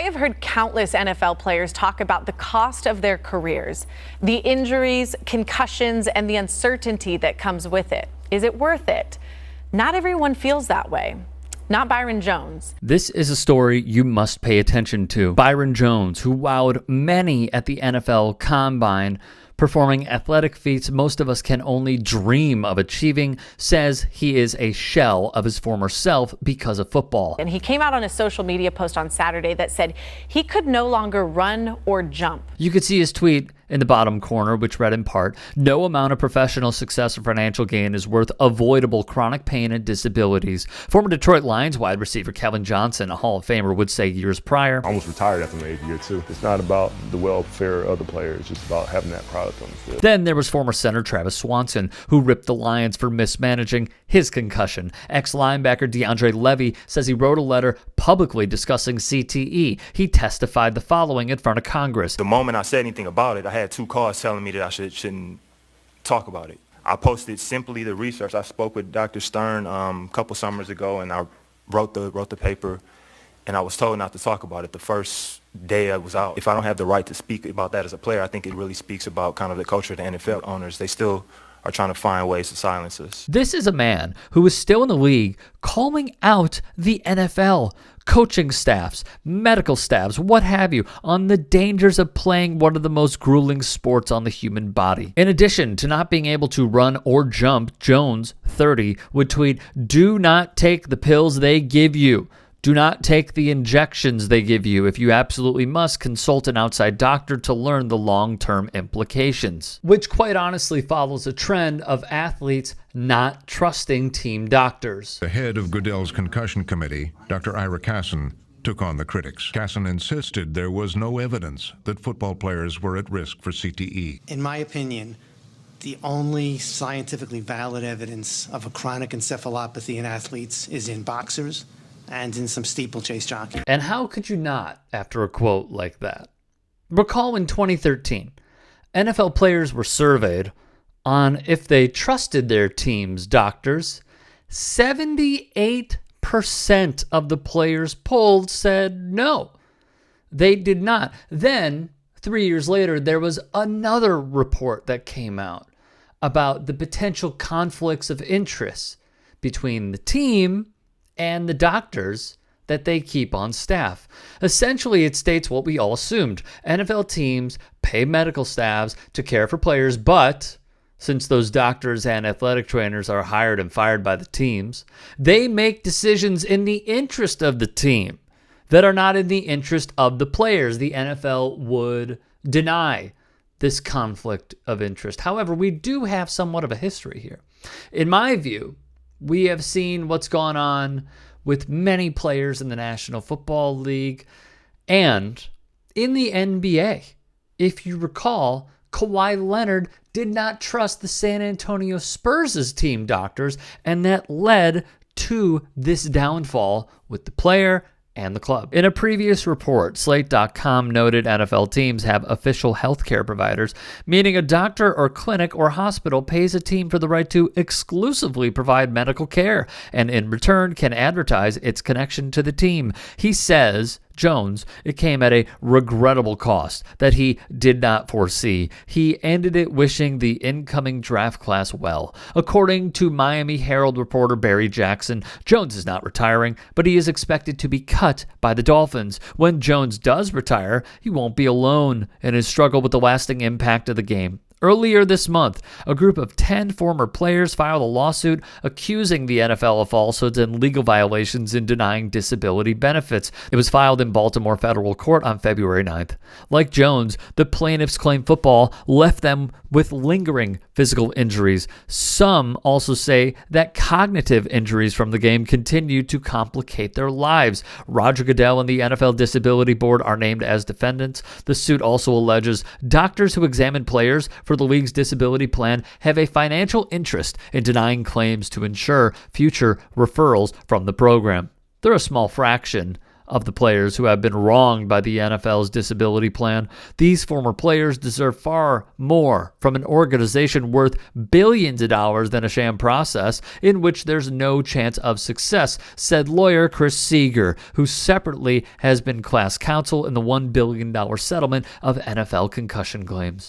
have heard countless NFL players talk about the cost of their careers, the injuries, concussions, and the uncertainty that comes with it. Is it worth it? Not everyone feels that way. Not Byron Jones. This is a story you must pay attention to. Byron Jones, who wowed many at the NFL Combine, performing athletic feats most of us can only dream of achieving, says he is a shell of his former self because of football. And he came out on a social media post on Saturday that said he could no longer run or jump. You could see his tweet in the bottom corner, which read in part, "No amount of professional success or financial gain is worth avoidable chronic pain and disabilities." Former Detroit Lions wide receiver Calvin Johnson, a Hall of Famer, would say years prior, I almost retired after my 8th year too. It's not about the welfare of the players, it's just about having that product on the field. Then there was former center Travis Swanson, who ripped the Lions for mismanaging his concussion. Ex-linebacker DeAndre Levy says he wrote a letter publicly discussing CTE. He testified the following in front of Congress. The moment I said anything about it, I had 2 calls telling me that I shouldn't talk about it. I posted simply the research. I spoke with Dr. Stern a couple summers ago, and I wrote the paper, and I was told not to talk about it the first day I was out. If I don't have the right to speak about that as a player, I think it really speaks about kind of the culture of the NFL owners. They still are trying to find ways to silence us. This is a man who is still in the league calling out the NFL, coaching staffs, medical staffs, what have you, on the dangers of playing one of the most grueling sports on the human body. In addition to not being able to run or jump, Jones, 30, would tweet, "Do not take the pills they give you. Do not take the injections they give you. If you absolutely must, consult an outside doctor to learn the long-term implications." Which quite honestly follows a trend of athletes not trusting team doctors. The head of Goodell's concussion committee, Dr. Ira Kassan, took on the critics. Kassan insisted there was no evidence that football players were at risk for CTE. In my opinion, the only scientifically valid evidence of a chronic encephalopathy in athletes is in boxers and in some steeplechase jockeys. And how could you not after a quote like that? Recall in 2013, NFL players were surveyed on if they trusted their team's doctors. 78% of the players polled said no, they did not. Then, 3 years later, there was another report that came out about the potential conflicts of interest between the team and the doctors that they keep on staff. Essentially, it states what we all assumed. NFL teams pay medical staffs to care for players, but since those doctors and athletic trainers are hired and fired by the teams, they make decisions in the interest of the team that are not in the interest of the players. The NFL would deny this conflict of interest. However, we do have somewhat of a history here. In my view, we have seen what's gone on with many players in the National Football League and in the NBA. If you recall, Kawhi Leonard did not trust the San Antonio Spurs' team doctors, and that led to this downfall with the player and the club. In a previous report, Slate.com noted NFL teams have official healthcare providers, meaning a doctor or clinic or hospital pays a team for the right to exclusively provide medical care and in return can advertise its connection to the team. He says, Jones, it came at a regrettable cost that he did not foresee. He ended it wishing the incoming draft class well. According to Miami Herald reporter Barry Jackson, Jones is not retiring, but he is expected to be cut by the Dolphins. When Jones does retire, he won't be alone in his struggle with the lasting impact of the game. Earlier this month, a group of 10 former players filed a lawsuit accusing the NFL of falsehoods and legal violations in denying disability benefits. It was filed in Baltimore federal court on February 9th. Like Jones, the plaintiffs claim football left them with lingering physical injuries. Some also say that cognitive injuries from the game continue to complicate their lives. Roger Goodell and the NFL Disability Board are named as defendants. The suit also alleges doctors who examine players for the league's disability plan have a financial interest in denying claims to ensure future referrals from the program. They're a small fraction of the players who have been wronged by the NFL's disability plan. These former players deserve far more from an organization worth billions of dollars than a sham process in which there's no chance of success, said lawyer Chris Seeger, who separately has been class counsel in the $1 billion settlement of NFL concussion claims.